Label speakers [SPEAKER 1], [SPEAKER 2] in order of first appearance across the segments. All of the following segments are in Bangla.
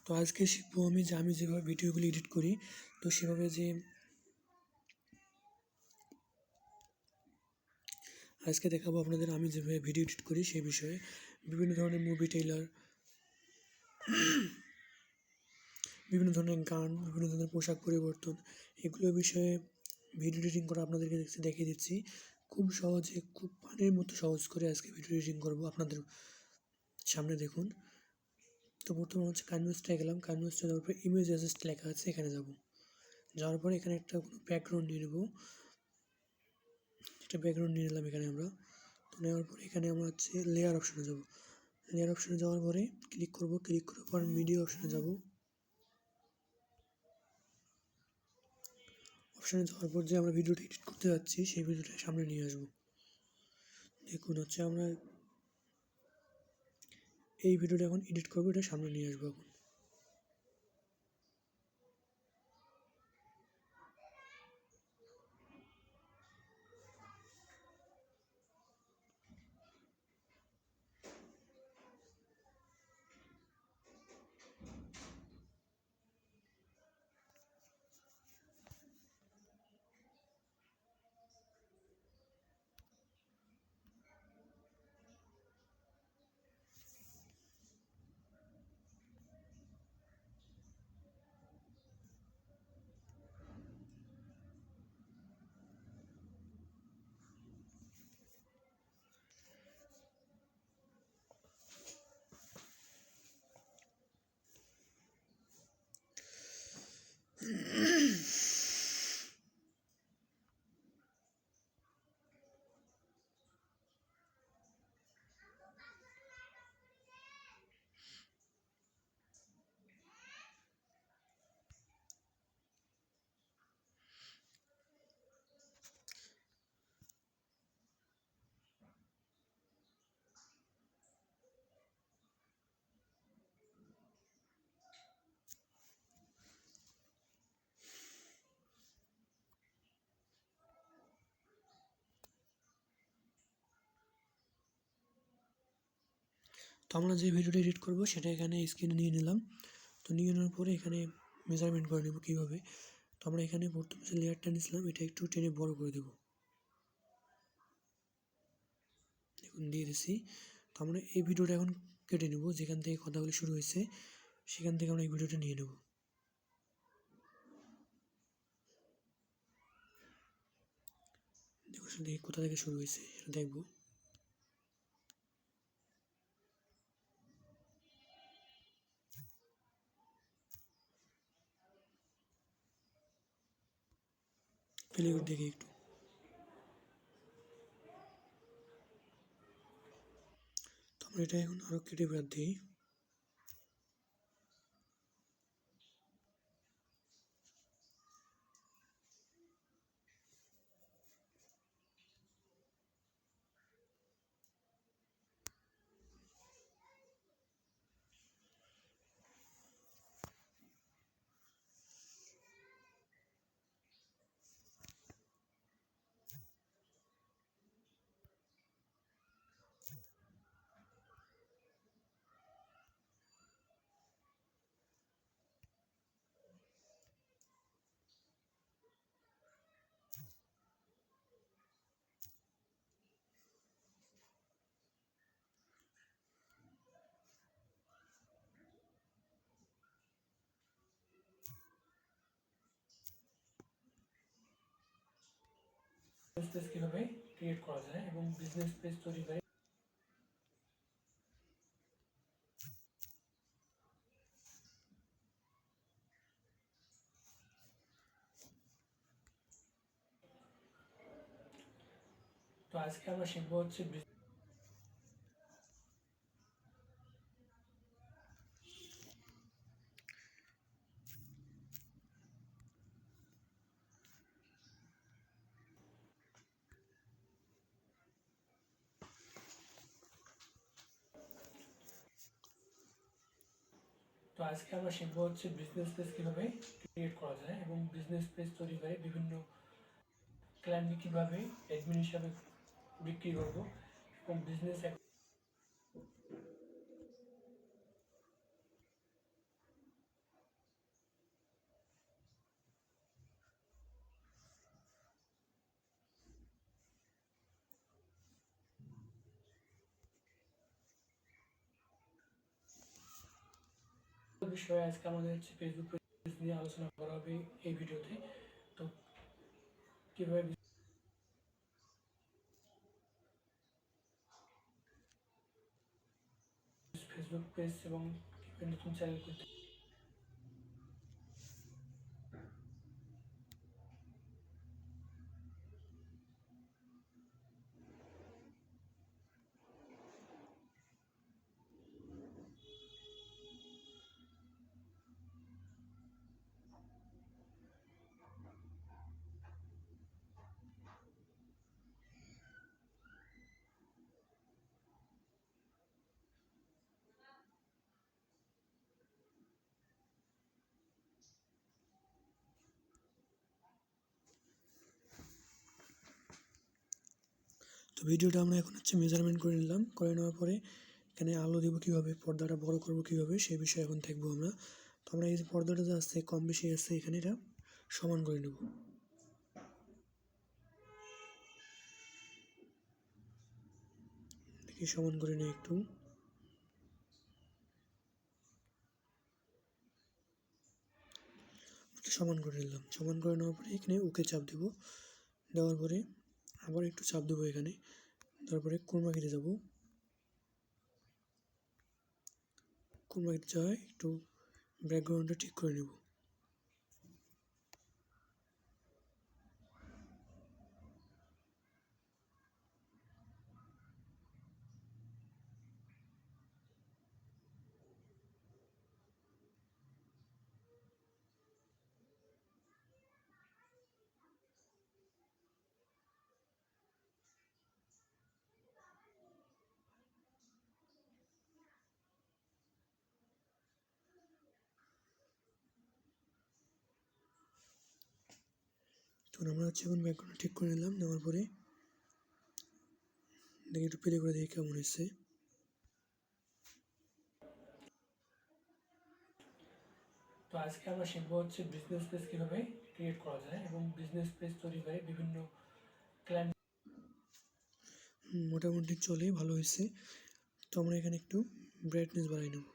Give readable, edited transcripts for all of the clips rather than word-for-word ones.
[SPEAKER 1] তো আজকে শিখবো আমি যেভাবে ভিডিওগুলি এডিট করি। তো সেভাবে আজকে দেখাবো আপনাদের আমি যেভাবে ভিডিও এডিট করি সেই বিষয়ে। বিভিন্ন ধরনের মুভি ট্রেলার, বিভিন্ন ধরনের গান, বিভিন্ন ধরনের পোশাক পরিবর্তন, এগুলোর বিষয়ে ভিডিও এডিটিং করা আপনাদেরকে দেখিয়ে দিচ্ছি। খুব সহজে, খুব পানির মতো সহজ করে আজকে ভিডিও এডিটিং করবো আপনাদের সামনে, দেখুন। তো প্রথমে হচ্ছে কানভাসটায় গেলাম। কানভাসটা যাওয়ার পর ইমেজ অ্যাসেস্ট লেখা আছে, এখানে যাব। যাওয়ার পরে এখানে একটা কোনো ব্যাকগ্রাউন্ড নিয়ে নেব। একটা ব্যাকগ্রাউন্ড নিয়ে নিলাম এখানে আমরা। তো নেওয়ার পরে এখানে আমরা হচ্ছে লেয়ার অপশনে যাব। লেয়ার অপশনে যাওয়ার পরে ক্লিক করব। ক্লিক করার পর মিডিয়া অপশনে যাব। অপশনে যাওয়ার পর যে আমরা ভিডিওটা এডিট করতে যাচ্ছি সেই ভিডিওটা সামনে নিয়ে আসব। দেখুন হচ্ছে আমরা এই ভিডিওটা এখন এডিট করবো, এটা সামনে নিয়ে আসবো এখন। তো আমরা যে ভিডিওটা এডিট করবো সেটা এখানে স্ক্রিনে নিয়ে নিলাম। তো নিয়ে নেওয়ার পরে এখানে মেজারমেন্ট করে নেব কীভাবে। তো আমরা এখানে প্রথমে যে লেয়ারটা নিয়েছিলাম এটা একটু টেনে বড় করে দেব। দেখুন দিয়ে দিছি। তো আমরা এই ভিডিওটা এখন কেটে নেব, যেখান থেকে কথাগুলি শুরু হয়েছে সেখান থেকে আমরা এই ভিডিওটা নিয়ে নেব। দেখুন দেখি কোথা থেকে শুরু হয়েছে সেটা দেখবো। প্লে করে দেখি একটু। তো আমরা এটা এখন আরও কেটে বাদ দিই। পেজ কীভাবে ক্রিয়েট করা যায় এবং বিজনেস পেজ তৈরি করে। তো আজকে আমরা শিখবো হচ্ছে বিজনেস পেজ কীভাবে ক্রিয়েট করা যায় এবং বিজনেস পেজ তৈরি করে বিভিন্ন ক্লায়েন্টকে কীভাবে অ্যাডমিন হিসাবে বিক্রি করবো এবং বিষয়ে আজকে আমাদের হচ্ছে ফেসবুক পেজ নিয়ে আলোচনা করা হবে এই ভিডিওতে। তো কীভাবে ফেসবুক পেজ এবং কীভাবে নতুন চ্যানেল করতে। তো ভিডিওটা আমরা এখন হচ্ছে মেজারমেন্ট করে নিলাম, করে নেওয়ার পরে এখানে আলো দেবো কীভাবে, পর্দাটা বড় করবো কীভাবে, সেই বিষয়ে এখন দেখবো আমরা। তো আমরা এই যে পর্দাটা যে আসছে কম বেশি আসছে, এখানে এটা সমান করে নেব। দেখি সমান করে নিই একটু। সমান করে নিলাম। সমান করে নেওয়ার পরে এখানে ওকে চাপ দেব, দেওয়ার পরে আবার একটু চাপ দেবো এখানে, তারপরে ক্রোমাকিতে যাব। ক্রোমাকিতে যাওয়ায় একটু ব্যাকগ্রাউন্ডটা ঠিক করে নেব। তখন আমরা হচ্ছে এখন ব্যাকগ্রাউন্ড ঠিক করে নিলাম। নেওয়ার পরে দেখি একটু প্লে করে দেখি কেমন এসছে। তো আজকে আমরা শিখবো হচ্ছে বিজনেস পেজ কীভাবে ক্রিয়েট করা যায় এবং বিজনেস পেজ তৈরি করে বিভিন্ন ক্লায়েন্ট। মোটামুটি চলে ভালো হয়েছে। তো আমরা এখানে একটু ব্রাইটনেস বাড়াই নেব,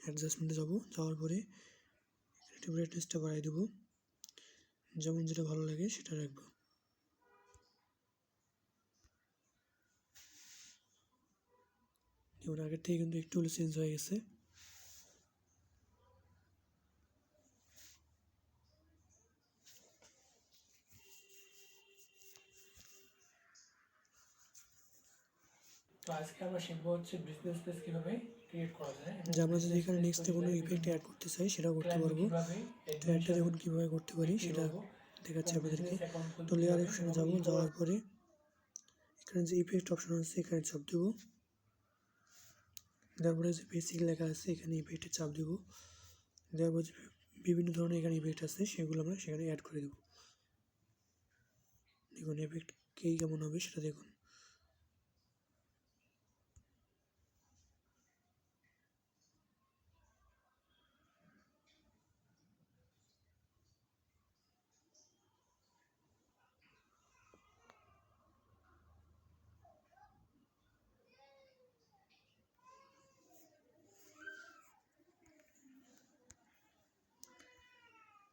[SPEAKER 1] অ্যাডজাস্টমেন্টে যাব। যাওয়ার পরে একটু ব্রাইটনেসটা বাড়াই দেবো, যেমন যেটা ভালো লাগে সেটা রাখবো। যেমন আগের থেকে কিন্তু একটু হলে চেঞ্জ হয়ে গেছে। তো আজকে আমরা শিখবো হচ্ছে বিজনেস পেজ কীভাবে ক্রিয়েট করা যায়। যে আমরা যদি এখানে নেক্সটে কোনো ইফেক্ট অ্যাড করতে চাই সেটাও করতে পারবো। তো অ্যাডটা দেখুন কীভাবে করতে পারি সেটা দেখাচ্ছি আপনাদেরকে। তো লেয়ার অপশনে যাবো, যাওয়ার পরে এখানে যে ইফেক্ট অপশন আছে এখানে চাপ দেবো। তারপরে যে বেসিক লেখা আছে এখানে ইফেক্টে চাপ দেবো। দেওয়ার পর বিভিন্ন ধরনের এখানে ইফেক্ট আছে সেগুলো আমরা সেখানে অ্যাড করে দেবো। দেখুন ইফেক্ট কে কেমন হবে সেটা দেখুন।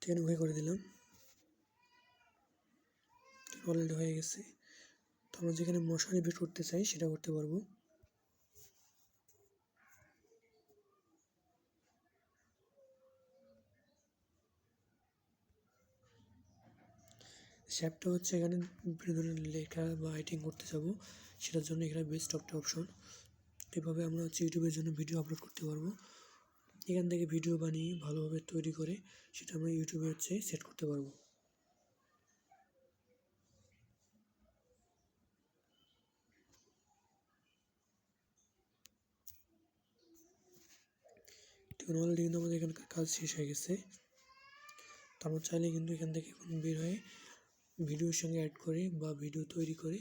[SPEAKER 1] এখানে ওকে করে দিলাম, অলরেডি হয়ে গেছে। তো আমরা যেখানে মশার ইফেক্ট করতে চাই সেটা করতে পারবো। শ্যাপটা হচ্ছে এখানে বিভিন্ন ধরনের লেখা বা রাইটিং করতে যাব, সেটার জন্য এখানে বেস্ট একটা অপশন। এভাবে আমরা হচ্ছে ইউটিউবের জন্য ভিডিও আপলোড করতে পারবো। এখান থেকে ভিডিও বানিয়ে ভালোভাবে তৈরি করে সেটা আমরা ইউটিউবে হচ্ছে সেট করতে পারবো। দেখুন অলরেডি কিন্তু আমাদের এখানকার কাজ শেষ হয়ে গেছে। তো আমরা চাইলে কিন্তু এখান থেকে এখন বের হয়ে ভিডিওর সঙ্গে অ্যাড করে বা ভিডিও তৈরি করে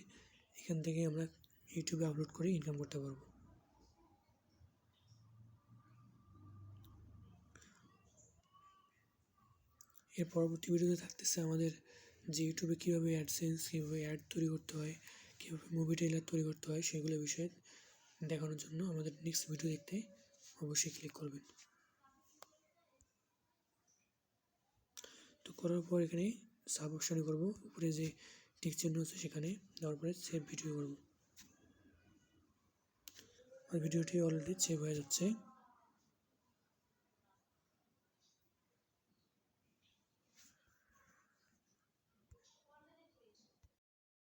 [SPEAKER 1] এখান থেকে আমরা ইউটিউবে আপলোড করে ইনকাম করতে পারবো। এর পরবর্তী ভিডিওতে থাকতেছে আমাদের যে ইউটিউবে কীভাবে অ্যাডসেন্স, কীভাবে অ্যাড তৈরি করতে হয়, কীভাবে মুভি ট্রেলার তৈরি করতে হয় সেগুলো বিষয়ে দেখানোর জন্য আমাদের নেক্সট ভিডিও দেখতে অবশ্যই ক্লিক করবেন। তো করার পর এখানে সাব অপশানে করব, উপরে যে টিক চিহ্ন আছে সেখানে দেওয়ার পরে সেভ ভিডিও করব। আর ভিডিওটি অলরেডি সেভ হয়ে যাচ্ছে।